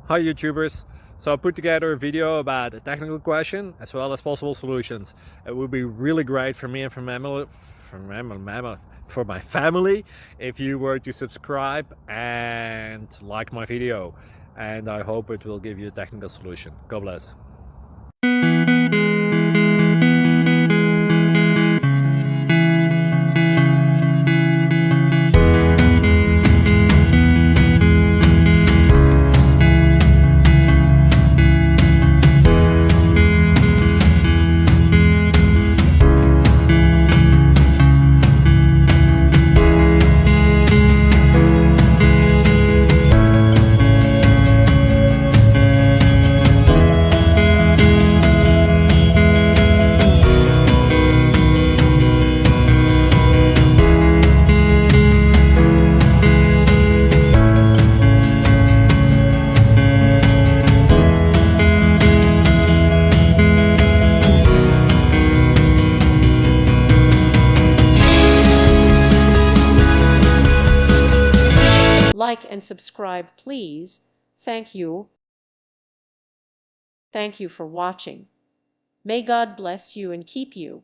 Hi YouTubers. So I put together a video about a technical question as well as possible solutions. It would be really great for me and for my family if you were to subscribe and like my video. And I hope it will give you a technical solution. God bless. Like and subscribe, please. Thank you. Thank you for watching. May God bless you and keep you.